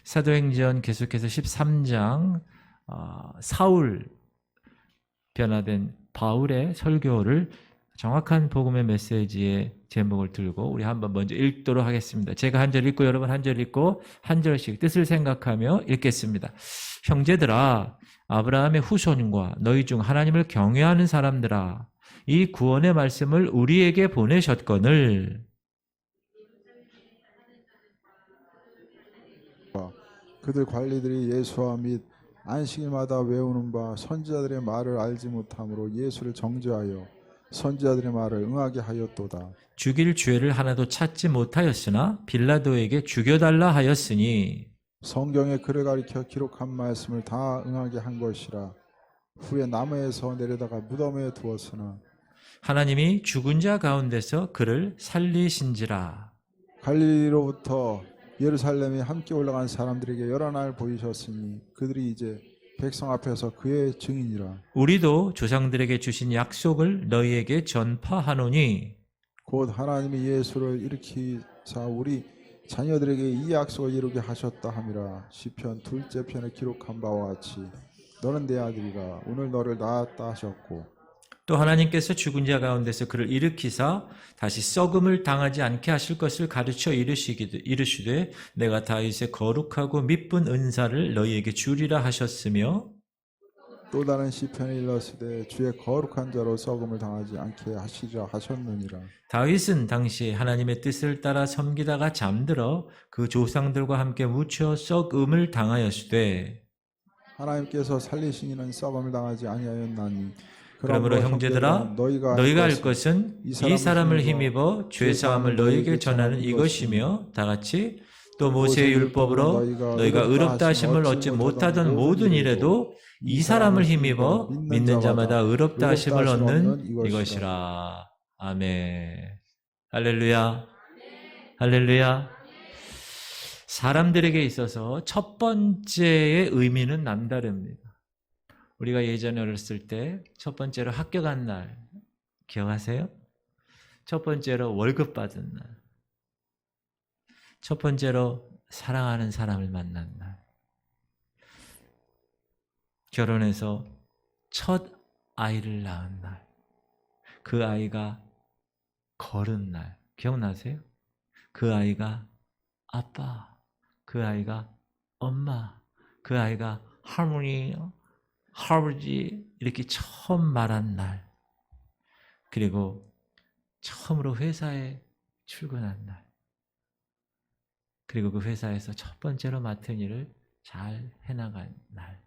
사도행전 계속해서 13장 사울 변화된 바울의 설교를 정확한 복음의 메시지의 제목을 들고 우리 한번 먼저 읽도록 하겠습니다. 제가 한 절 읽고 여러분 한 절 읽고 한 절씩 뜻을 생각하며 읽겠습니다. 형제들아, 아브라함의 후손과 너희 중 하나님을 경외하는 사람들아, 이 구원의 말씀을 우리에게 보내셨거늘 그들 관리들이 예수와 및 안식일마다 외우는 바 선지자들의 말을 알지 못함으로 예수를 정죄하여 선지자들의 말을 응하게 하였도다. 죽일 죄를 하나도 찾지 못하였으나 빌라도에게 죽여달라 하였으니 성경에 그를 가리켜 기록한 말씀을 다 응하게 한 것이라. 후에 나무에서 내려다가 무덤에 두었으나 하나님이 죽은 자 가운데서 그를 살리신지라. 갈릴리로부터 예루살렘에 함께 올라간 사람들에게 여러 날 보이셨으니 그들이 이제 백성 앞에서 그의 증인이라. 우리도 조상들에게 주신 약속을 너희에게 전파하노니 곧 하나님이 예수를 일으키사 우리 자녀들에게 이 약속을 이루게 하셨다 함이라. 시편 2째 편에 기록한 바와 같이 너는 내 아들이라 오늘 너를 낳았다 하셨고, 또 하나님께서 죽은 자 가운데서 그를 일으키사 다시 썩음을 당하지 않게 하실 것을 가르쳐 이르시되 내가 다윗의 거룩하고 미쁜 은사를 너희에게 주리라 하셨으며, 또 다른 시편에 일렀으되 주의 거룩한 자로 썩음을 당하지 않게 하시자 하셨느니라. 다윗은 당시 하나님의 뜻을 따라 섬기다가 잠들어 그 조상들과 함께 묻혀 썩음을 당하였으되 하나님께서 살리신 이는 썩음을 당하지 아니하였나니 그러므로 형제들아 너희가 알 것은 이 사람을 힘입어 죄사함을 너희에게 전하는 이것이며, 다같이 또 모세의 율법으로 너희가 의롭다 하심을 얻지 못하던 모든 일에도 이 사람을 힘입어 믿는 자마다 의롭다 하심을 얻는 이것이라. 아멘. 할렐루야. 할렐루야. 사람들에게 있어서 첫 번째의 의미는 남다릅니다. 우리가 예전에 어렸을 때 첫 번째로 학교 간 날 기억하세요? 첫 번째로 월급 받은 날, 첫 번째로 사랑하는 사람을 만난 날, 결혼해서 첫 아이를 낳은 날, 그 아이가 걸은 날 기억나세요? 그 아이가 아빠, 그 아이가 엄마, 그 아이가 할머니, 할아버지 이렇게 처음 말한 날, 그리고 처음으로 회사에 출근한 날, 그리고 그 회사에서 첫 번째로 맡은 일을 잘 해나간 날.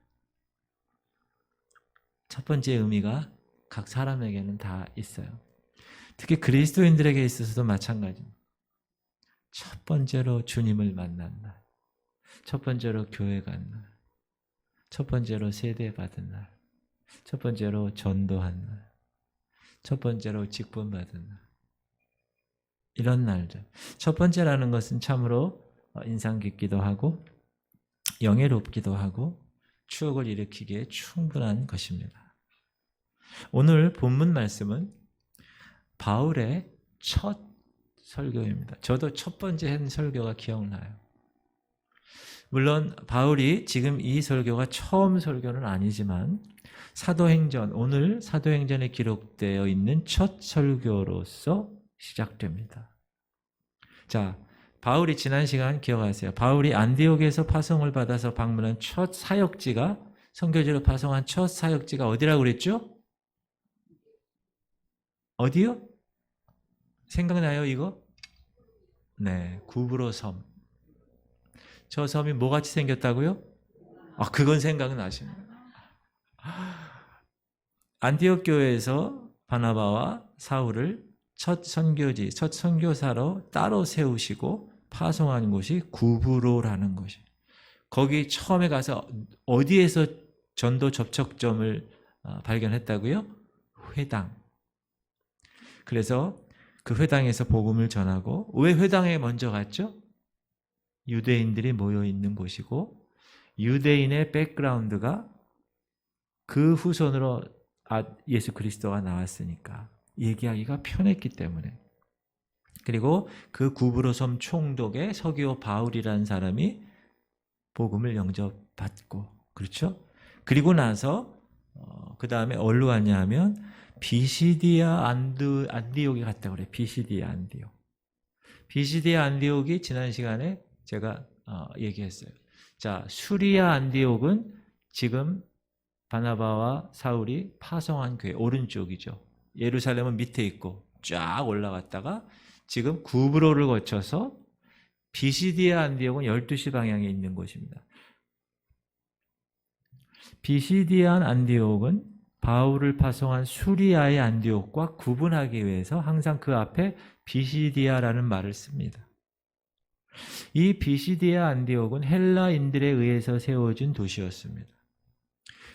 첫 번째 의미가 각 사람에게는 다 있어요. 특히 그리스도인들에게 있어서도 마찬가지입니다. 첫 번째로 주님을 만난 날, 첫 번째로 교회 간 날, 첫 번째로 세대받은 날, 첫 번째로 전도한 날, 첫 번째로 직분 받은 날, 이런 날들. 첫 번째라는 것은 참으로 인상 깊기도 하고 영예롭기도 하고 추억을 일으키기에 충분한 것입니다. 오늘 본문 말씀은 바울의 첫 설교입니다. 저도 첫 번째 한 설교가 기억나요. 물론 바울이 지금 이 설교가 처음 설교는 아니지만 사도행전, 오늘 사도행전에 기록되어 있는 첫 설교로서 시작됩니다. 자, 바울이 지난 시간 기억하세요. 바울이 안디옥에서 파송을 받아서 방문한 첫 사역지가, 선교지로 파송한 첫 사역지가 어디라고 그랬죠? 어디요? 생각나요 이거? 네, 구브로 섬. 저 섬이 뭐같이 생겼다고요? 그건 생각나시네요. 안디옥 교회에서 바나바와 사울을 첫 선교지, 첫 선교사로 따로 세우시고 파송한 곳이 구브로라는 곳이에요. 거기 처음에 가서 어디에서 전도 접촉점을 발견했다고요? 회당. 그래서 그 회당에서 복음을 전하고, 왜 회당에 먼저 갔죠? 유대인들이 모여 있는 곳이고 유대인의 백그라운드가 그 후손으로 예수 그리스도가 나왔으니까 얘기하기가 편했기 때문에. 그리고 그 구브로 섬 총독의 서기오 바울이라는 사람이 복음을 영접받고, 그렇죠? 그리고 나서 그 다음에 어디로 갔냐 하면 비시디아 안디옥에 갔다 그래요. 비시디아 안디옥. 비시디아 안디옥이 지난 시간에 제가 얘기했어요. 자, 수리아 안디옥은 지금 바나바와 사울이 파송한 교회 오른쪽이죠. 예루살렘은 밑에 있고 쫙 올라갔다가 지금 구브로를 거쳐서 비시디아 안디옥은 12시 방향에 있는 곳입니다. 비시디아 안디옥은 바울을 파송한 수리아의 안디옥과 구분하기 위해서 항상 그 앞에 비시디아라는 말을 씁니다. 이 비시디아 안디옥은 헬라인들에 의해서 세워진 도시였습니다.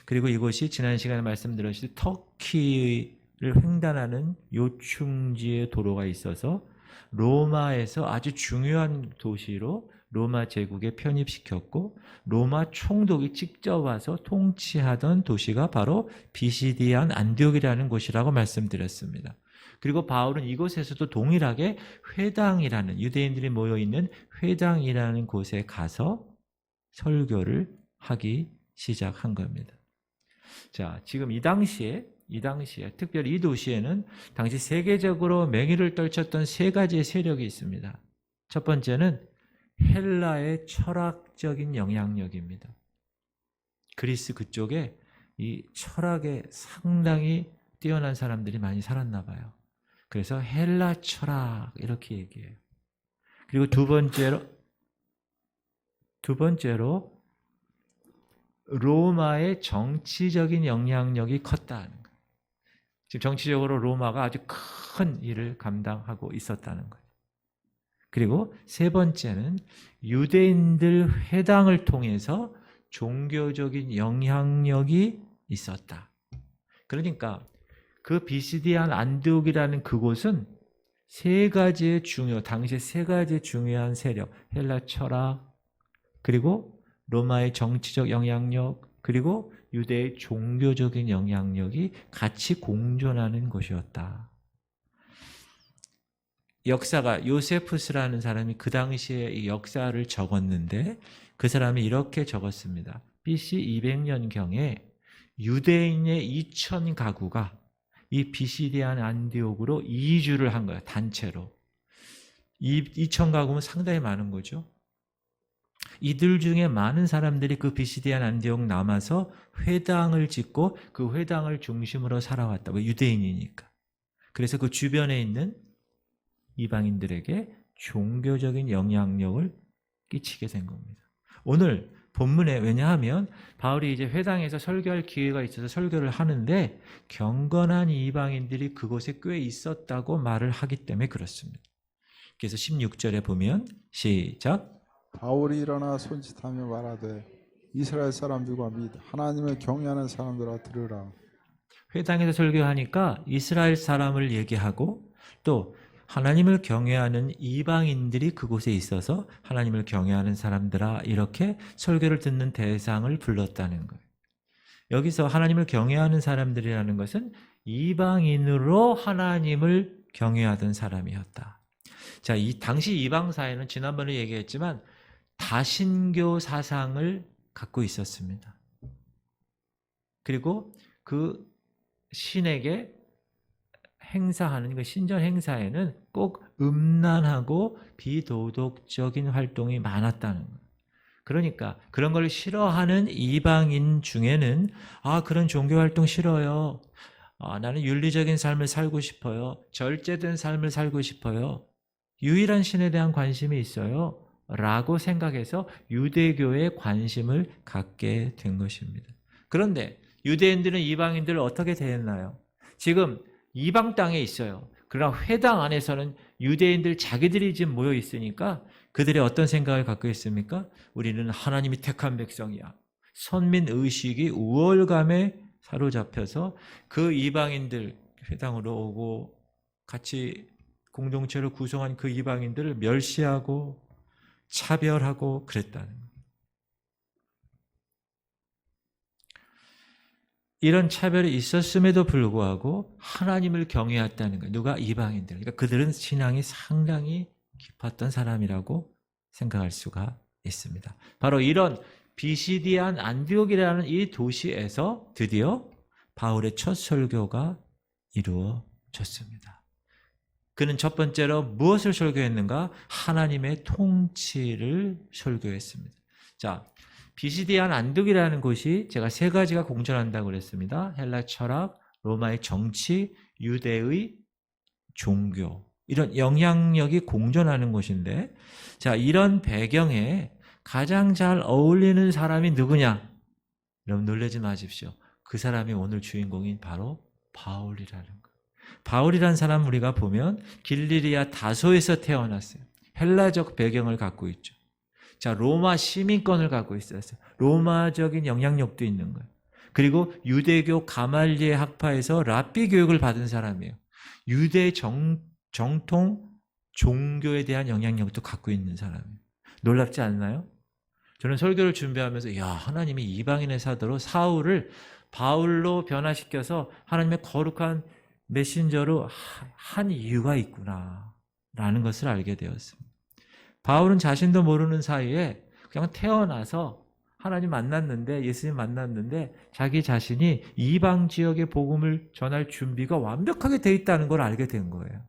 그리고 이곳이 지난 시간에 말씀드렸듯이 터키를 횡단하는 요충지의 도로가 있어서 로마에서 아주 중요한 도시로 로마 제국에 편입시켰고 로마 총독이 직접 와서 통치하던 도시가 바로 비시디안 안디옥이라는 곳이라고 말씀드렸습니다. 그리고 바울은 이곳에서도 동일하게 회당이라는 유대인들이 모여있는 회당이라는 곳에 가서 설교를 하기 시작한 겁니다. 자, 지금 이 당시에 특별히 이 도시에는 당시 세계적으로 맹위를 떨쳤던 세 가지의 세력이 있습니다. 첫 번째는 헬라의 철학적인 영향력입니다. 그리스 그쪽에 이 철학에 상당히 뛰어난 사람들이 많이 살았나 봐요. 그래서 헬라 철학 이렇게 얘기해요. 그리고 두 번째로 로마의 정치적인 영향력이 컸다는 거예요. 지금 정치적으로 로마가 아주 큰 일을 감당하고 있었다는 거예요. 그리고 세 번째는 유대인들 회당을 통해서 종교적인 영향력이 있었다. 그러니까 그 비시디안 안디옥이라는 그곳은 당시에 세 가지의 중요한 세력, 헬라 철학, 그리고 로마의 정치적 영향력, 그리고 유대의 종교적인 영향력이 같이 공존하는 곳이었다. 역사가 요세푸스라는 사람이 그 당시에 이 역사를 적었는데 그 사람이 이렇게 적었습니다. BC 200년경에 유대인의 2,000 가구가 이 비시디안 안디옥으로 이주를 한 거예요. 단체로. 2,000 가구면 상당히 많은 거죠. 이들 중에 많은 사람들이 그 비시디안 안디옥 남아서 회당을 짓고 그 회당을 중심으로 살아왔다고, 유대인이니까. 그래서 그 주변에 있는 이방인들에게 종교적인 영향력을 끼치게 된 겁니다. 오늘 본문에, 왜냐하면 바울이 이제 회당에서 설교할 기회가 있어서 설교를 하는데 경건한 이방인들이 그곳에 꽤 있었다고 말을 하기 때문에 그렇습니다. 그래서 16절에 보면 시작. 바울이 일어나 손짓하며 말하되 이스라엘 사람들과 및 하나님을 경외하는 사람들아 들으라. 회당에서 설교하니까 이스라엘 사람을 얘기하고 또 하나님을 경외하는 이방인들이 그곳에 있어서 하나님을 경외하는 사람들아 이렇게 설교를 듣는 대상을 불렀다는 거예요. 여기서 하나님을 경외하는 사람들이라는 것은 이방인으로 하나님을 경외하던 사람이었다. 자, 이 당시 이방 사회는 지난번에 얘기했지만 다신교 사상을 갖고 있었습니다. 그리고 그 신에게 행사하는 그 신전 행사에는 꼭 음란하고 비도덕적인 활동이 많았다는 거예요. 그러니까 그런 걸 싫어하는 이방인 중에는 그런 종교 활동 싫어요. 나는 윤리적인 삶을 살고 싶어요. 절제된 삶을 살고 싶어요. 유일한 신에 대한 관심이 있어요. 라고 생각해서 유대교에 관심을 갖게 된 것입니다. 그런데 유대인들은 이방인들을 어떻게 대했나요? 지금 이방 땅에 있어요. 그러나 회당 안에서는 유대인들 자기들이 지금 모여 있으니까 그들이 어떤 생각을 갖고 있습니까? 우리는 하나님이 택한 백성이야. 선민의식이 우월감에 사로잡혀서 그 이방인들 회당으로 오고 같이 공동체를 구성한 그 이방인들을 멸시하고 차별하고 그랬다는 거예요. 이런 차별이 있었음에도 불구하고 하나님을 경외했다는 거예요. 누가? 이방인들. 그러니까 그들은 신앙이 상당히 깊었던 사람이라고 생각할 수가 있습니다. 바로 이런 비시디안 안디옥이라는 이 도시에서 드디어 바울의 첫 설교가 이루어졌습니다. 그는 첫 번째로 무엇을 설교했는가? 하나님의 통치를 설교했습니다. 자, 비시디안 안디옥이라는 곳이 제가 세 가지가 공존한다고 그랬습니다. 헬라 철학, 로마의 정치, 유대의 종교, 이런 영향력이 공존하는 곳인데, 자, 이런 배경에 가장 잘 어울리는 사람이 누구냐? 여러분 놀라지 마십시오. 그 사람이 오늘 주인공인 바로 바울이라는 거예요. 바울이라는 사람 우리가 보면 길리리아 다소에서 태어났어요. 헬라적 배경을 갖고 있죠. 자, 로마 시민권을 갖고 있었어요. 로마적인 영향력도 있는 거예요. 그리고 유대교 가말리엘 학파에서 랍비 교육을 받은 사람이에요. 유대 정통 종교에 대한 영향력도 갖고 있는 사람이에요. 놀랍지 않나요? 저는 설교를 준비하면서 야, 하나님이 이방인의 사도로 사울을 바울로 변화시켜서 하나님의 거룩한 메신저로 한 이유가 있구나 라는 것을 알게 되었습니다. 바울은 자신도 모르는 사이에 그냥 태어나서 하나님 만났는데, 예수님 만났는데 자기 자신이 이방 지역의 복음을 전할 준비가 완벽하게 돼 있다는 걸 알게 된 거예요.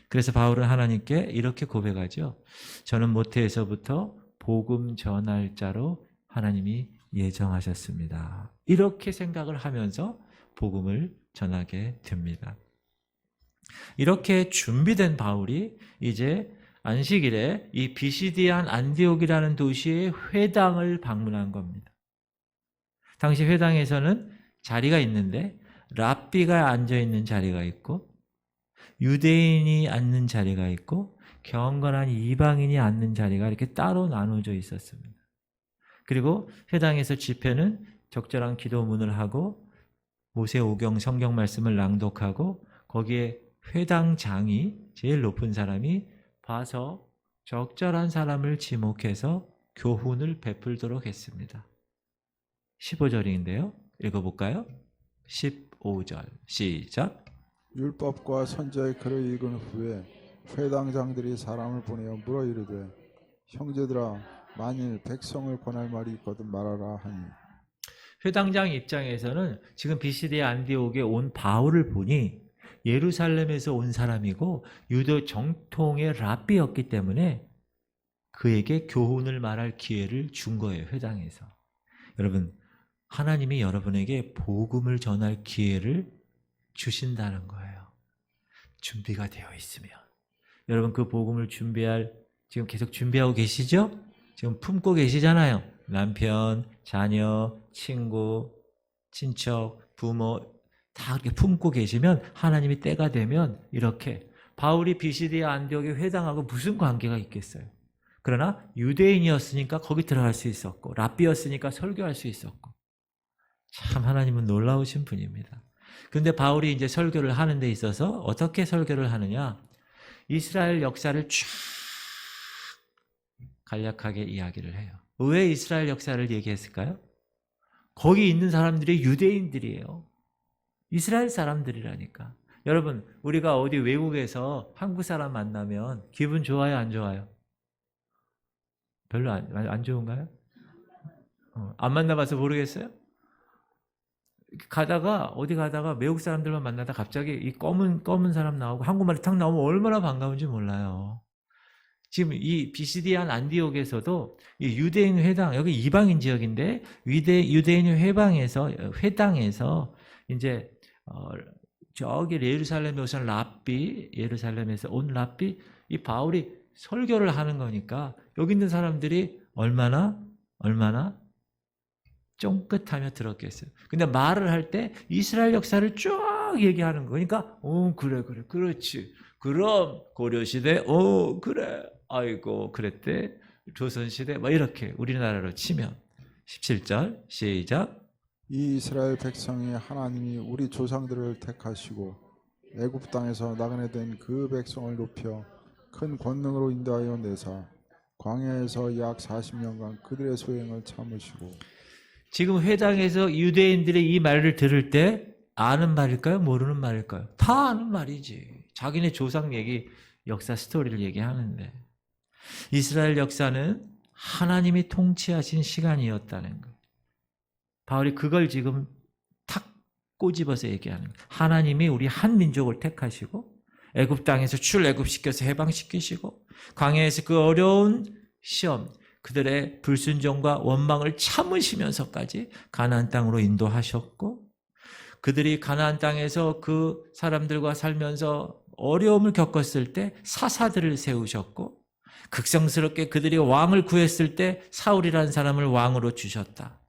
그래서 바울은 하나님께 이렇게 고백하죠. 저는 모태에서부터 복음 전할 자로 하나님이 예정하셨습니다. 이렇게 생각을 하면서 복음을 전하게 됩니다. 이렇게 준비된 바울이 이제 안식일에 이 비시디안 안디옥이라는 도시의 회당을 방문한 겁니다. 당시 회당에서는 자리가 있는데 랍비가 앉아있는 자리가 있고 유대인이 앉는 자리가 있고 경건한 이방인이 앉는 자리가 이렇게 따로 나눠져 있었습니다. 그리고 회당에서 집회는 적절한 기도문을 하고 모세오경 성경 말씀을 낭독하고 거기에 회당장이 제일 높은 사람이 봐서 적절한 사람을 지목해서 교훈을 베풀도록 했습니다. 15절인데요. 읽어볼까요? 15절 시작. 율법과 선지자의 글을 읽은 후에 회당장들이 사람을 보내어 물어 이르되 형제들아 만일 백성을 권할 말이 있거든 말하라 하니. 회당장 입장에서는 지금 비시디아 안디옥에 온 바울을 보니 예루살렘에서 온 사람이고 유대 정통의 랍비였기 때문에 그에게 교훈을 말할 기회를 준 거예요. 회당에서. 여러분, 하나님이 여러분에게 복음을 전할 기회를 주신다는 거예요. 준비가 되어 있으면. 여러분 그 복음을 준비할, 지금 계속 준비하고 계시죠? 지금 품고 계시잖아요. 남편, 자녀, 친구, 친척, 부모 다 그렇게 품고 계시면 하나님이 때가 되면 이렇게 바울이 비시디아 안디옥의 회당하고 무슨 관계가 있겠어요? 그러나 유대인이었으니까 거기 들어갈 수 있었고 랍비였으니까 설교할 수 있었고 참 하나님은 놀라우신 분입니다. 그런데 바울이 이제 설교를 하는 데 있어서 어떻게 설교를 하느냐? 이스라엘 역사를 쫙 간략하게 이야기를 해요. 왜 이스라엘 역사를 얘기했을까요? 거기 있는 사람들이 유대인들이에요. 이스라엘 사람들이라니까. 여러분, 우리가 어디 외국에서 한국 사람 만나면 기분 좋아요, 안 좋아요? 별로 안 좋은가요? 안 만나봐서 모르겠어요? 어디 가다가 외국 사람들만 만나다 갑자기 이 검은 사람 나오고 한국말이 탁 나오면 얼마나 반가운지 몰라요. 지금 이 비시디안 안디옥에서도 이 유대인 회당, 여기 이방인 지역인데 유대인 회당에서 이제 저기 예루살렘에 오신 랍비, 예루살렘에서 온 랍비, 이 바울이 설교를 하는 거니까 여기 있는 사람들이 얼마나 쫑긋하며 들었겠어요. 근데 말을 할 때 이스라엘 역사를 쫙 얘기하는 거니까 그래 그렇지. 그럼 고려시대 그래 아이고 그랬대. 조선시대 뭐 이렇게 우리나라로 치면 17절 시작. 이 이스라엘 백성이 하나님이 우리 조상들을 택하시고 애굽 땅에서 나그네된 그 백성을 높여 큰 권능으로 인도하여 내사 광야에서 약 40년간 그들의 소행을 참으시고. 지금 회당에서 유대인들이 이 말을 들을 때 아는 말일까요? 모르는 말일까요? 다 아는 말이지. 자기네 조상 얘기, 역사 스토리를 얘기하는데 이스라엘 역사는 하나님이 통치하신 시간이었다는 거예요. 바울이 그걸 지금 탁 꼬집어서 얘기하는 거예요. 하나님이 우리 한 민족을 택하시고 애굽 땅에서 출애굽시켜서 해방시키시고 광야에서 그 어려운 시험, 그들의 불순종과 원망을 참으시면서까지 가나안 땅으로 인도하셨고, 그들이 가나안 땅에서 그 사람들과 살면서 어려움을 겪었을 때 사사들을 세우셨고, 극성스럽게 그들이 왕을 구했을 때 사울이라는 사람을 왕으로 주셨다.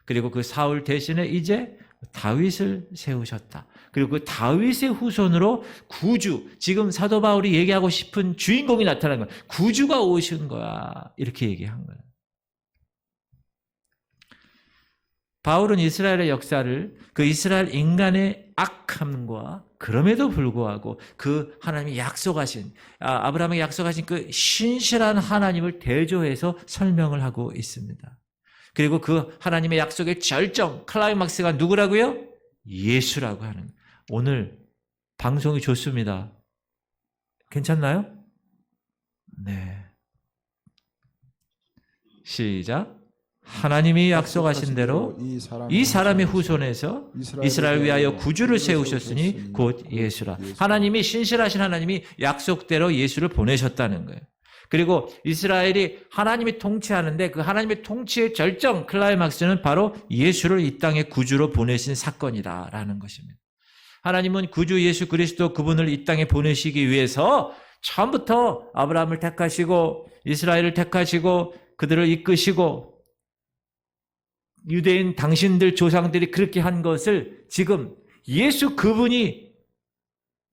그리고 그 사울 대신에 이제 다윗을 세우셨다. 그리고 그 다윗의 후손으로 구주, 지금 사도 바울이 얘기하고 싶은 주인공이 나타난 거야. 구주가 오신 거야. 이렇게 얘기한 거야. 바울은 이스라엘의 역사를 그 이스라엘 인간의 악함과 그럼에도 불구하고 그 하나님이 약속하신, 아브라함에게 약속하신 그 신실한 하나님을 대조해서 설명을 하고 있습니다. 그리고 그 하나님의 약속의 절정, 클라이막스가 누구라고요? 예수라고 하는. 오늘 방송이 좋습니다. 괜찮나요? 네. 시작. 하나님이 약속하신 대로 이 사람의 후손에서 이스라엘 위하여 구주를 세우셨으니 곧 예수라. 하나님이, 신실하신 하나님이 약속대로 예수를 보내셨다는 거예요. 그리고 이스라엘이 하나님이 통치하는데 그 하나님의 통치의 절정, 클라이막스는 바로 예수를 이 땅에 구주로 보내신 사건이다라는 것입니다. 하나님은 구주 예수 그리스도 그분을 이 땅에 보내시기 위해서 처음부터 아브라함을 택하시고 이스라엘을 택하시고 그들을 이끄시고 유대인 당신들 조상들이 그렇게 한 것을 지금 예수 그분이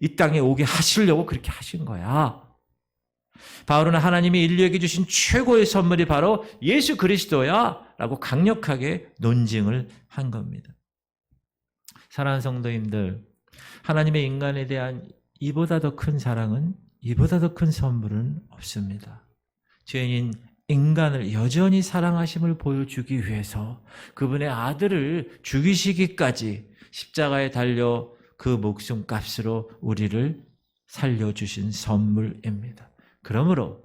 이 땅에 오게 하시려고 그렇게 하신 거야. 바울은 하나님이 인류에게 주신 최고의 선물이 바로 예수 그리스도야 라고 강력하게 논증을 한 겁니다. 사랑하는 성도님들, 하나님의 인간에 대한 이보다 더 큰 사랑은, 이보다 더 큰 선물은 없습니다. 죄인인 인간을 여전히 사랑하심을 보여주기 위해서 그분의 아들을 죽이시기까지 십자가에 달려 그 목숨값으로 우리를 살려주신 선물입니다. 그러므로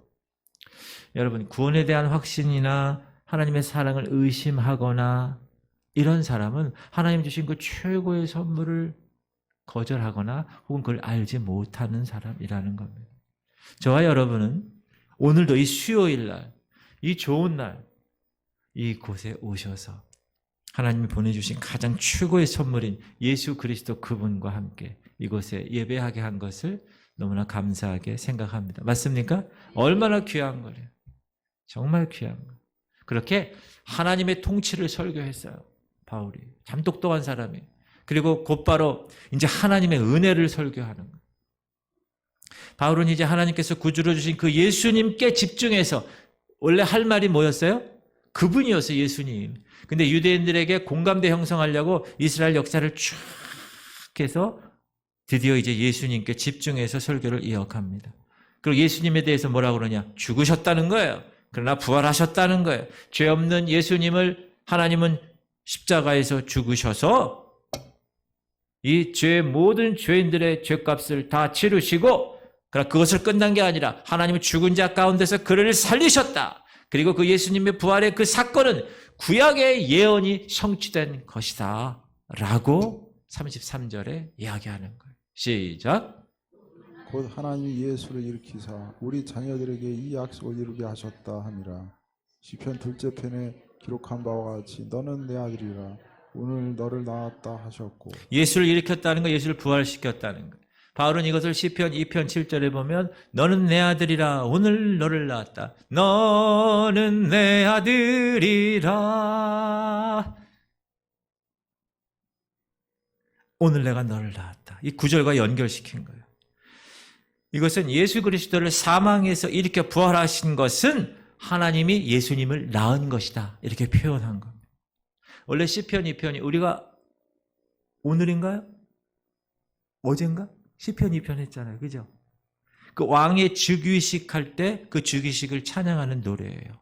여러분, 구원에 대한 확신이나 하나님의 사랑을 의심하거나 이런 사람은 하나님 주신 그 최고의 선물을 거절하거나 혹은 그걸 알지 못하는 사람이라는 겁니다. 저와 여러분은 오늘도 이 수요일 날, 이 좋은 날, 이곳에 오셔서 하나님이 보내주신 가장 최고의 선물인 예수 그리스도 그분과 함께 이곳에 예배하게 한 것을 너무나 감사하게 생각합니다. 맞습니까? 얼마나 귀한 거래요. 정말 귀한 거. 그렇게 하나님의 통치를 설교했어요. 바울이. 참 똑똑한 사람이에요. 그리고 곧바로 이제 하나님의 은혜를 설교하는 거예요. 바울은 이제 하나님께서 구주로 주신 그 예수님께 집중해서, 원래 할 말이 뭐였어요? 그분이었어요, 예수님. 근데 유대인들에게 공감대 형성하려고 이스라엘 역사를 쭉 해서 드디어 이제 예수님께 집중해서 설교를 이어갑니다. 그리고 예수님에 대해서 뭐라고 그러냐? 죽으셨다는 거예요. 그러나 부활하셨다는 거예요. 죄 없는 예수님을 하나님은 십자가에서 죽으셔서 이 모든 죄인들의 죄값을 다 치르시고, 그러나 그것을 끝난 게 아니라 하나님은 죽은 자 가운데서 그를 살리셨다. 그리고 그 예수님의 부활의 그 사건은 구약의 예언이 성취된 것이다 라고 33절에 이야기하는 거예요. 시작. 곧 하나님이 예수를 일으키사 우리 자녀들에게 이 약속을 이루게 하셨다 함이라. 시편 2째 편에 기록한 바와 같이 너는 내 아들이라 오늘 너를 낳았다 하셨고. 예수를 일으켰다는 거, 예수를 부활시켰다는 거. 바울은 이것을 시편 2편 7절에 보면 너는 내 아들이라 오늘 너를 낳았다. 너는 내 아들이라 오늘 내가 너를 낳았다. 이 구절과 연결시킨 거예요. 이것은 예수 그리스도를 사망에서 일으켜 부활하신 것은 하나님이 예수님을 낳은 것이다. 이렇게 표현한 겁니다. 원래 시편 2편이 우리가 오늘인가요? 어젠가? 시편 2편 했잖아요. 그죠? 그 왕의 즉위식 할 때 그 즉위식을 찬양하는 노래예요.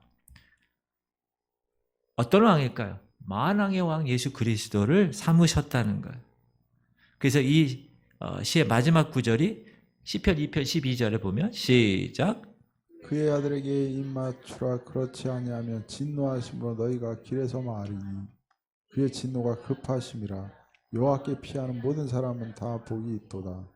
어떤 왕일까요? 만왕의 왕 예수 그리스도를 삼으셨다는 거예요. 그래서 이 시의 마지막 구절이 시편 2편 12절에 보면 시작. 그의 아들에게 입맞추라. 그렇지 아니하면 진노하심으로 너희가 길에서 말이니 그의 진노가 급하심이라. 여호와께 피하는 모든 사람은 다 복이 있도다.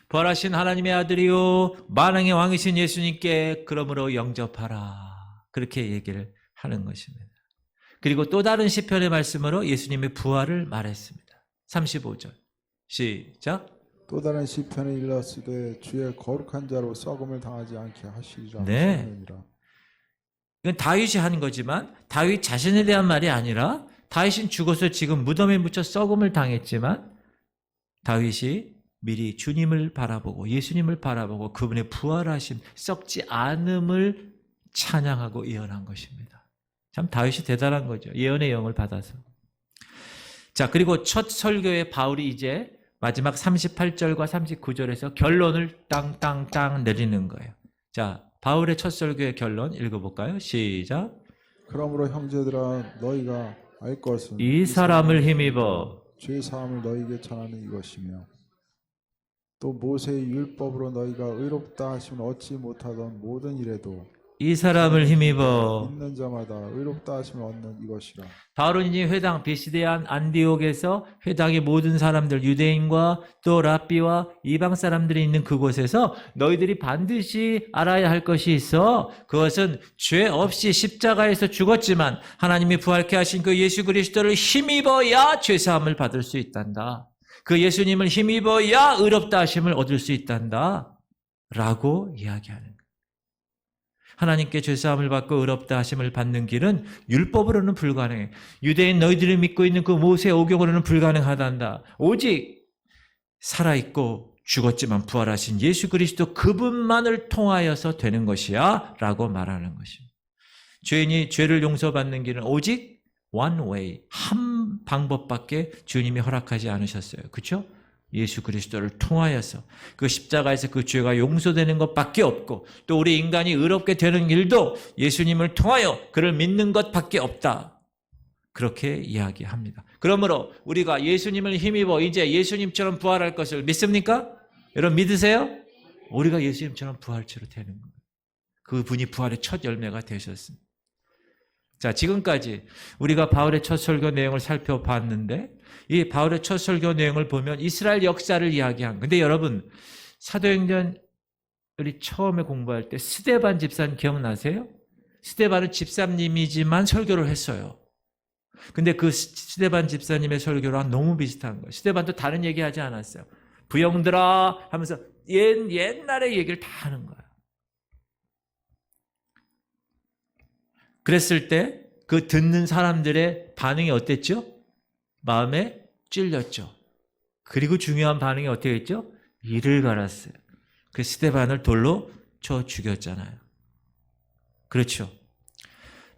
벌하신 하나님의 아들이요 만왕의 왕이신 예수님께 그러므로 영접하라. 그렇게 얘기를 하는 것입니다. 그리고 또 다른 시편의 말씀으로 예수님의 부활을 말했습니다. 35절 시작. 또 다른 시편에 일렀으되 주의 거룩한 자로 썩음을 당하지 않게 하시리라. 네. 하셨느니라. 이건 다윗이 한 거지만 다윗 자신에 대한 말이 아니라 다윗은 죽어서 지금 무덤에 묻혀 썩음을 당했지만 다윗이 미리 주님을 바라보고 예수님을 바라보고 그분의 부활하심 썩지 않음을 찬양하고 예언한 것입니다. 참 다윗이 대단한 거죠. 예언의 영을 받아서. 자, 그리고 첫 설교의 바울이 이제 마지막 38절과 39절에서 결론을 땅땅땅 내리는 거예요. 자, 바울의 첫 설교의 결론 읽어볼까요? 시작. 그러므로 형제들아 너희가 알 것은 이 사람을 힘입어 죄 사함을 너희에게 전하는 이것이며 또 모세의 율법으로 너희가 의롭다 하심을 얻지 못하던 모든 일에도 이 사람을 힘입어. 있는 자마다 의롭다 하심을 얻는 이것이라. 바울은 이제 회당 비시대한 안디옥에서 회당의 모든 사람들 유대인과 또 랍비와 이방 사람들이 있는 그곳에서 너희들이 반드시 알아야 할 것이 있어. 그것은 죄 없이 십자가에서 죽었지만 하나님이 부활케 하신 그 예수 그리스도를 힘입어야 죄 사함을 받을 수 있단다. 그 예수님을 힘입어야 의롭다 하심을 얻을 수 있단다. 라고 이야기하는 거예요. 하나님께 죄사함을 받고 의롭다 하심을 받는 길은 율법으로는 불가능해. 유대인 너희들이 믿고 있는 그 모세 오경으로는 불가능하단다. 오직 살아있고 죽었지만 부활하신 예수 그리스도 그분만을 통하여서 되는 것이야 라고 말하는 것입니다. 죄인이 죄를 용서받는 길은 오직 one way, 한 방법밖에 주님이 허락하지 않으셨어요. 그렇죠? 예수 그리스도를 통하여서 그 십자가에서 그 죄가 용서되는 것밖에 없고 또 우리 인간이 의롭게 되는 길도 예수님을 통하여 그를 믿는 것밖에 없다. 그렇게 이야기합니다. 그러므로 우리가 예수님을 힘입어 이제 예수님처럼 부활할 것을 믿습니까? 여러분 믿으세요? 우리가 예수님처럼 부활체로 되는 거예요. 그분이 부활의 첫 열매가 되셨습니다. 자, 지금까지 우리가 바울의 첫 설교 내용을 살펴봤는데 이 바울의 첫 설교 내용을 보면 이스라엘 역사를 이야기한. 근데 여러분 사도행전 우리 처음에 공부할 때 스데반 집사님 기억나세요? 스데반은 집사님이지만 설교를 했어요. 근데 그 스데반 집사님의 설교랑 너무 비슷한 거예요. 스데반도 다른 얘기 하지 않았어요. 부형들아 하면서 옛날의 얘기를 다 하는 거예요. 그랬을 때 그 듣는 사람들의 반응이 어땠죠? 마음에 찔렸죠. 그리고 중요한 반응이 어떻게 했죠? 이를 갈았어요. 그 스데반을 돌로 쳐 죽였잖아요. 그렇죠.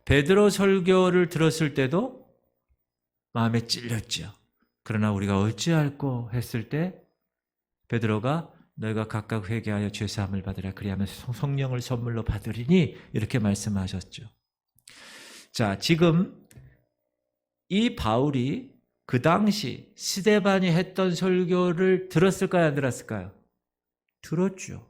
베드로 설교를 들었을 때도 마음에 찔렸죠. 그러나 우리가 어찌할꼬 했을 때 베드로가 너희가 각각 회개하여 죄사함을 받으라 그리하면 성령을 선물로 받으리니 이렇게 말씀하셨죠. 자, 지금 이 바울이 그 당시 스데반이 했던 설교를 들었을까요? 안 들었을까요? 들었죠.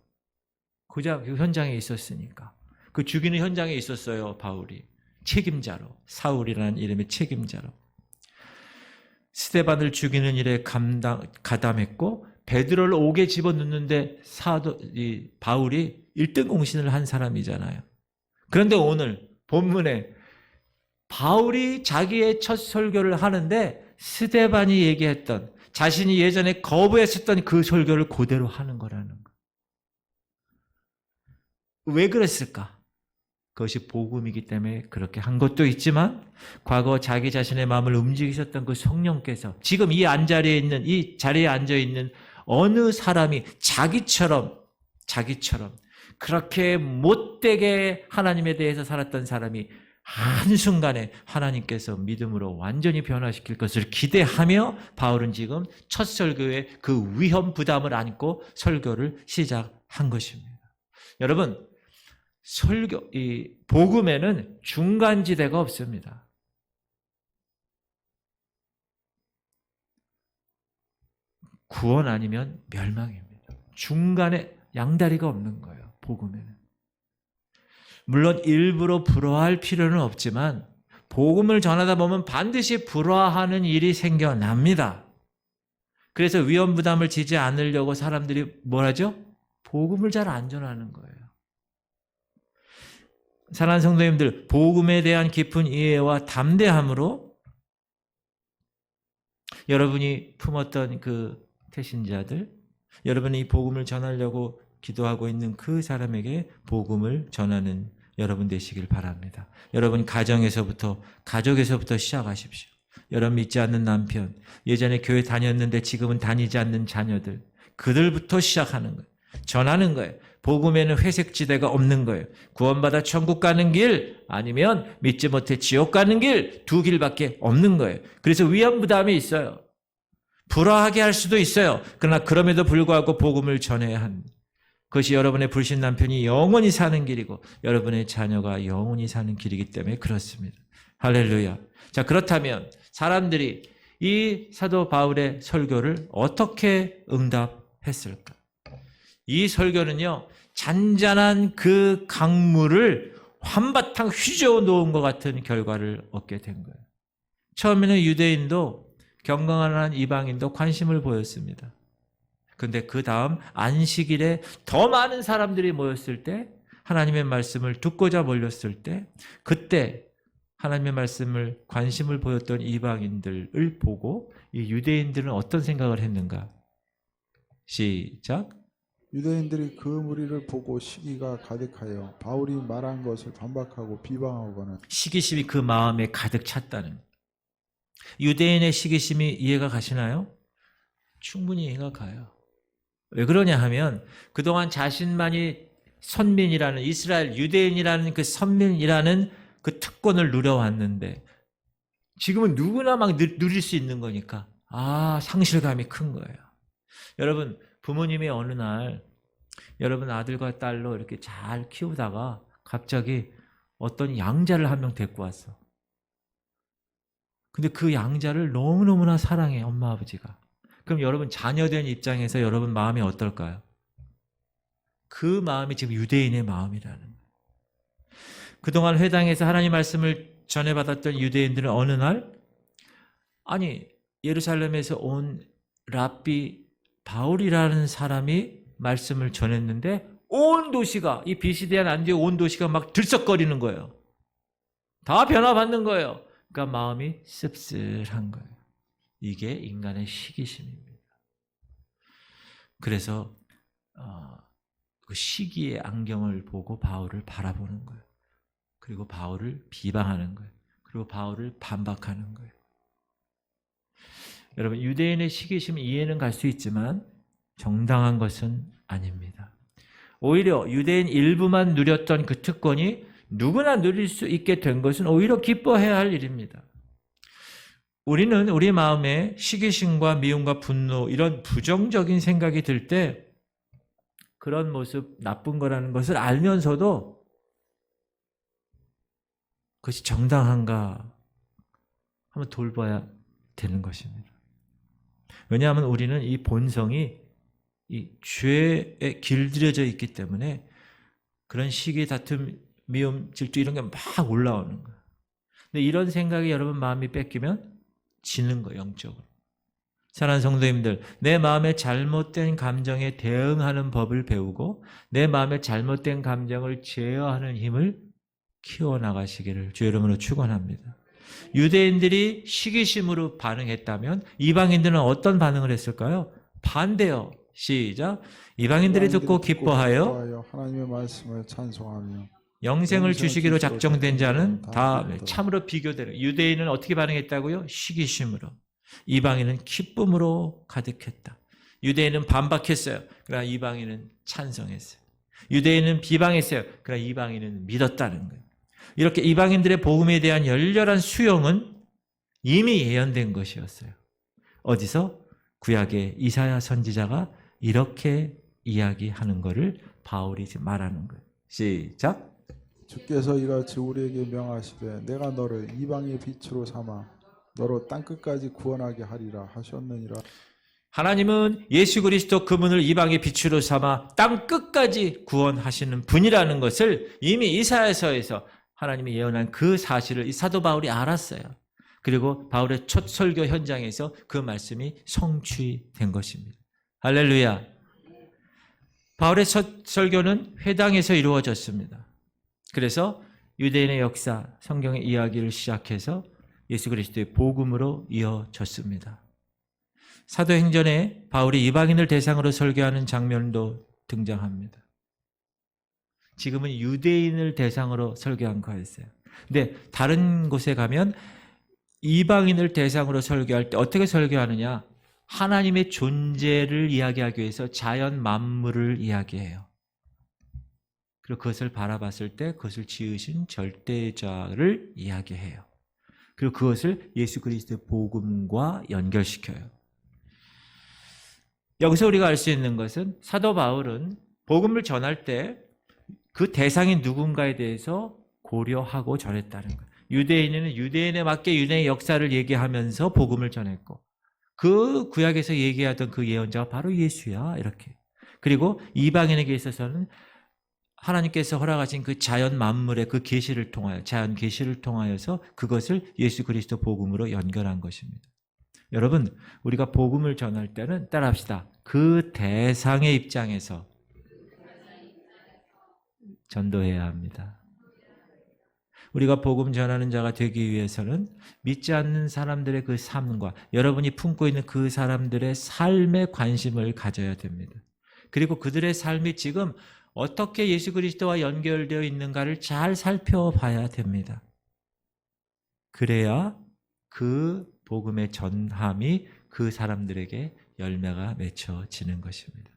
그 현장에 있었으니까. 그 죽이는 현장에 있었어요, 바울이. 책임자로. 사울이라는 이름의 책임자로. 스데반을 죽이는 일에 가담했고 베드로를 옥에 집어넣는데 바울이 1등 공신을 한 사람이잖아요. 그런데 오늘 본문에 바울이 자기의 첫 설교를 하는데 스데반이 얘기했던 자신이 예전에 거부했었던 그 설교를 그대로 하는 거라는 거. 왜 그랬을까? 그것이 복음이기 때문에 그렇게 한 것도 있지만 과거 자기 자신의 마음을 움직이셨던 그 성령께서 지금 이 자리에 앉아 있는 어느 사람이 자기처럼 그렇게 못되게 하나님에 대해서 살았던 사람이 한순간에 하나님께서 믿음으로 완전히 변화시킬 것을 기대하며 바울은 지금 첫 설교에 그 위험 부담을 안고 설교를 시작한 것입니다. 여러분, 이 복음에는 중간지대가 없습니다. 구원 아니면 멸망입니다. 중간에 양다리가 없는 거예요, 복음에는. 물론 일부러 부러워할 필요는 없지만 복음을 전하다 보면 반드시 부러워하는 일이 생겨납니다. 그래서 위험 부담을 지지 않으려고 사람들이 뭘 하죠? 복음을 잘 안 전하는 거예요. 사랑하는 성도님들, 복음에 대한 깊은 이해와 담대함으로 여러분이 품었던 그 태신자들, 여러분이 복음을 전하려고 기도하고 있는 그 사람에게 복음을 전하는 여러분 되시길 바랍니다. 여러분 가족에서부터 시작하십시오. 여러분 믿지 않는 남편, 예전에 교회 다녔는데 지금은 다니지 않는 자녀들, 그들부터 시작하는 거예요. 전하는 거예요. 복음에는 회색지대가 없는 거예요. 구원받아 천국 가는 길 아니면 믿지 못해 지옥 가는 길, 두 길밖에 없는 거예요. 그래서 위험 부담이 있어요. 불화하게 할 수도 있어요. 그러나 그럼에도 불구하고 복음을 전해야 합니다. 그것이 여러분의 불신 남편이 영원히 사는 길이고 여러분의 자녀가 영원히 사는 길이기 때문에 그렇습니다. 할렐루야. 자, 그렇다면 사람들이 이 사도 바울의 설교를 어떻게 응답했을까? 이 설교는요, 잔잔한 그 강물을 한바탕 휘저어 놓은 것 같은 결과를 얻게 된 거예요. 처음에는 유대인도 경건한 이방인도 관심을 보였습니다. 그런데 그 다음 안식일에 더 많은 사람들이 모였을 때, 하나님의 말씀을 듣고자 몰렸을 때, 그때 하나님의 말씀을 관심을 보였던 이방인들을 보고 이 유대인들은 어떤 생각을 했는가? 시작. 유대인들이 그 무리를 보고 시기가 가득하여 바울이 말한 것을 반박하고 비방하거나 시기심이 그 마음에 가득 찼다는. 유대인의 시기심이 이해가 가시나요? 충분히 이해가 가요. 왜 그러냐 하면 그동안 자신만이 선민이라는, 이스라엘 유대인이라는 그 선민이라는 그 특권을 누려왔는데 지금은 누구나 막 누릴 수 있는 거니까 상실감이 큰 거예요. 여러분, 부모님이 어느 날 여러분 아들과 딸로 이렇게 잘 키우다가 갑자기 어떤 양자를 한 명 데리고 왔어. 근데 그 양자를 너무너무나 사랑해, 엄마 아버지가. 그럼 여러분 자녀된 입장에서 여러분 마음이 어떨까요? 그 마음이 지금 유대인의 마음이라는 거예요. 그동안 회당에서 하나님 말씀을 전해받았던 유대인들은 어느 날 예루살렘에서 온 랍비 바울이라는 사람이 말씀을 전했는데 온 도시가, 이 비시대한 안디옥 온 도시가 막 들썩거리는 거예요. 다 변화받는 거예요. 그러니까 마음이 씁쓸한 거예요. 이게 인간의 시기심입니다. 그래서 그 시기의 안경을 보고 바울을 바라보는 거예요. 그리고 바울을 비방하는 거예요. 그리고 바울을 반박하는 거예요. 여러분, 유대인의 시기심은 이해는 갈 수 있지만 정당한 것은 아닙니다. 오히려 유대인 일부만 누렸던 그 특권이 누구나 누릴 수 있게 된 것은 오히려 기뻐해야 할 일입니다. 우리는 우리 마음에 시기심과 미움과 분노, 이런 부정적인 생각이 들 때 그런 모습 나쁜 거라는 것을 알면서도 그것이 정당한가 한번 돌봐야 되는 것입니다. 왜냐하면 우리는 이 본성이 이 죄에 길들여져 있기 때문에 그런 시기, 다툼, 미움, 질투 이런 게 막 올라오는 거예요. 근데 이런 생각이 여러분 마음이 뺏기면 지는 거예요, 영적으로. 사랑하는 성도님들, 내 마음의 잘못된 감정에 대응하는 법을 배우고 내 마음의 잘못된 감정을 제어하는 힘을 키워나가시기를 주 이름으로 축원합니다. 유대인들이 시기심으로 반응했다면 이방인들은 어떤 반응을 했을까요? 반대요. 시작. 이방인들이 듣고 기뻐하여 하나님의 말씀을 찬송하며 영생을 주시기로 작정된 자는 다 참으로 비교되는. 유대인은 어떻게 반응했다고요? 시기심으로. 이방인은 기쁨으로 가득했다. 유대인은 반박했어요. 그러나 이방인은 찬송했어요. 유대인은 비방했어요. 그러나 이방인은 믿었다는 거예요. 이렇게 이방인들의 복음에 대한 열렬한 수용은 이미 예언된 것이었어요. 어디서? 구약의 이사야 선지자가 이렇게 이야기하는 것을 바울이 말하는 거예요. 시작. 주께서 이같이 우리에게 명하시되 내가 너를 이방의 빛으로 삼아 너로 땅끝까지 구원하게 하리라 하셨느니라. 하나님은 예수 그리스도 그분을 이방의 빛으로 삼아 땅 끝까지 구원하시는 분이라는 것을 이미 이사야서에서 하나님이 예언한 그 사실을 이 사도 바울이 알았어요. 그리고 바울의 첫 설교 현장에서 그 말씀이 성취된 것입니다. 할렐루야. 바울의 첫 설교는 회당에서 이루어졌습니다. 그래서 유대인의 역사, 성경의 이야기를 시작해서 예수 그리스도의 복음으로 이어졌습니다. 사도행전에 바울이 이방인을 대상으로 설교하는 장면도 등장합니다. 지금은 유대인을 대상으로 설교한 거였어요. 근데 다른 곳에 가면 이방인을 대상으로 설교할 때 어떻게 설교하느냐? 하나님의 존재를 이야기하기 위해서 자연 만물을 이야기해요. 그리고 그것을 바라봤을 때 그것을 지으신 절대자를 이야기해요. 그리고 그것을 예수 그리스도의 복음과 연결시켜요. 여기서 우리가 알 수 있는 것은 사도 바울은 복음을 전할 때 그 대상인 누군가에 대해서 고려하고 전했다는 거예요. 유대인은 유대인에 맞게 유대인의 역사를 얘기하면서 복음을 전했고 그 구약에서 얘기하던 그 예언자가 바로 예수야 이렇게. 그리고 이방인에게 있어서는 하나님께서 허락하신 그 자연 만물의 그 계시를 통하여 자연 계시를 통하여서 그것을 예수 그리스도 복음으로 연결한 것입니다. 여러분 우리가 복음을 전할 때는 따라합시다. 그 대상의 입장에서 전도해야 합니다. 우리가 복음 전하는 자가 되기 위해서는 믿지 않는 사람들의 그 삶과 여러분이 품고 있는 그 사람들의 삶에 관심을 가져야 됩니다. 그리고 그들의 삶이 지금 어떻게 예수 그리스도와 연결되어 있는가를 잘 살펴봐야 됩니다. 그래야 그 복음의 전함이 그 사람들에게 열매가 맺혀지는 것입니다.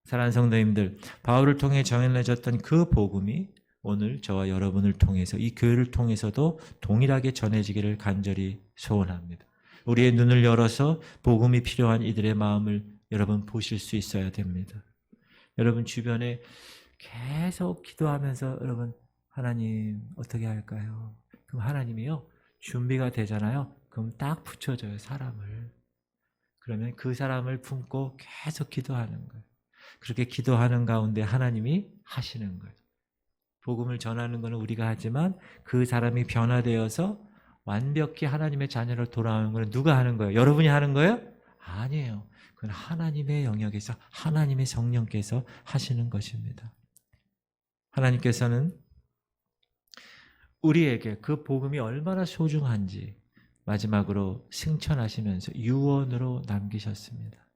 사랑하는 성도님들, 바울을 통해 전해졌던 그 복음이 오늘 저와 여러분을 통해서 이 교회를 통해서도 동일하게 전해지기를 간절히 소원합니다. 우리의 눈을 열어서 복음이 필요한 이들의 마음을 여러분 보실 수 있어야 됩니다. 여러분 주변에 계속 기도하면서 여러분 하나님 어떻게 할까요? 그럼 하나님이요 준비가 되잖아요. 그럼 딱 붙여줘요 사람을. 그러면 그 사람을 품고 계속 기도하는 거예요. 그렇게 기도하는 가운데 하나님이 하시는 거예요. 복음을 전하는 것은 우리가 하지만 그 사람이 변화되어서 완벽히 하나님의 자녀로 돌아오는 것은 누가 하는 거예요? 여러분이 하는 거예요? 아니에요. 그건 하나님의 영역에서 하나님의 성령께서 하시는 것입니다. 하나님께서는 우리에게 그 복음이 얼마나 소중한지 마지막으로 승천하시면서 유언으로 남기셨습니다.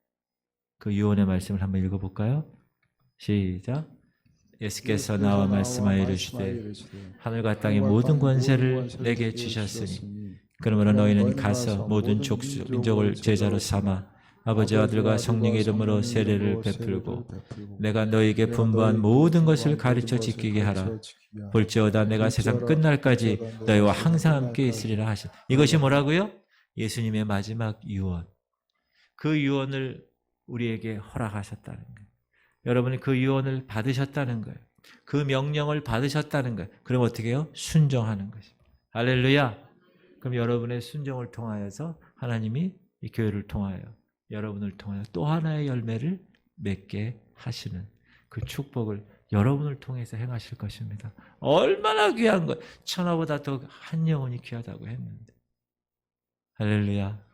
그 유언의 말씀을 한번 읽어볼까요? 시작. 예수께서 나와 말씀하여 이르시되 하늘과 땅의 모든 권세를 내게 주셨으니 그러므로 너희는 가서 모든 족속 민족을 제자로 삼아 아버지와 아들과 성령의 이름으로 세례를 베풀고 내가 너희에게 분부한 모든 것을 가르쳐 지키게 하라. 볼지어다 내가 세상 끝날까지 너희와 항상 함께 있으리라 하신. 이것이 뭐라고요? 예수님의 마지막 유언. 그 유언을 우리에게 허락하셨다는 거예요. 여러분이 그 유언을 받으셨다는 거예요. 그 명령을 받으셨다는 거예요. 그럼 어떻게 해요? 순종하는 것입니다. 할렐루야. 그럼 여러분의 순종을 통하여서 하나님이 이 교회를 통하여 여러분을 통하여 또 하나의 열매를 맺게 하시는 그 축복을 여러분을 통해서 행하실 것입니다. 얼마나 귀한 것. 천하보다 더 한 영혼이 귀하다고 했는데. 할렐루야.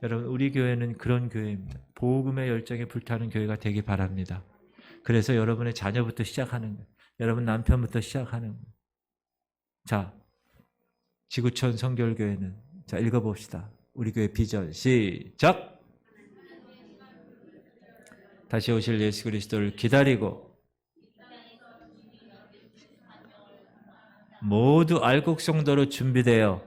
여러분 우리 교회는 그런 교회입니다. 복음의 열정에 불타는 교회가 되기 바랍니다. 그래서 여러분의 자녀부터 시작하는 거예요. 여러분 남편부터 시작하는 거예요. 자, 지구촌 성결교회는 자 읽어봅시다. 우리 교회 비전 시작. 다시 오실 예수 그리스도를 기다리고 모두 알곡 성도로 준비되어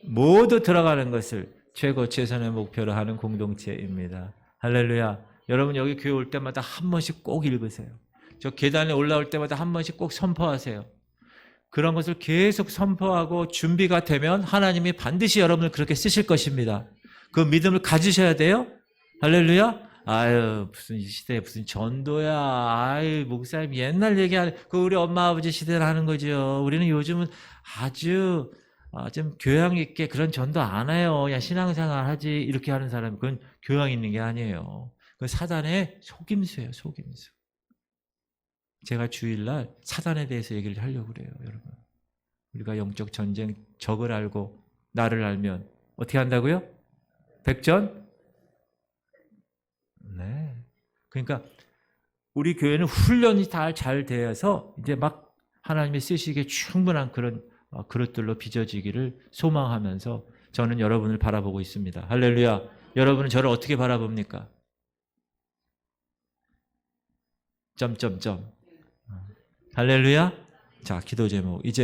모두 들어가는 것을 최고 최선의 목표로 하는 공동체입니다. 할렐루야. 여러분 여기 교회 올 때마다 한 번씩 꼭 읽으세요. 저 계단에 올라올 때마다 한 번씩 꼭 선포하세요. 그런 것을 계속 선포하고 준비가 되면 하나님이 반드시 여러분을 그렇게 쓰실 것입니다. 그 믿음을 가지셔야 돼요. 할렐루야. 아유 무슨 이 시대에 무슨 전도야. 아유 목사님 옛날 얘기하는 그 우리 엄마 아버지 시대를 하는 거죠. 우리는 요즘은 아주 좀 교양 있게 그런 전도 안 해요. 그냥 신앙생활 하지 이렇게 하는 사람 그건 교양 있는 게 아니에요. 그 사단의 속임수예요. 속임수. 제가 주일날 사단에 대해서 얘기를 하려고 그래요. 여러분. 우리가 영적 전쟁 적을 알고 나를 알면 어떻게 한다고요? 백전? 네. 그러니까 우리 교회는 훈련이 다 잘 되어서 이제 막 하나님이 쓰시기에 충분한 그런 그릇들로 빚어지기를 소망하면서 저는 여러분을 바라보고 있습니다. 할렐루야. 여러분은 저를 어떻게 바라봅니까? 점점점. 할렐루야. 자, 기도 제목. 이제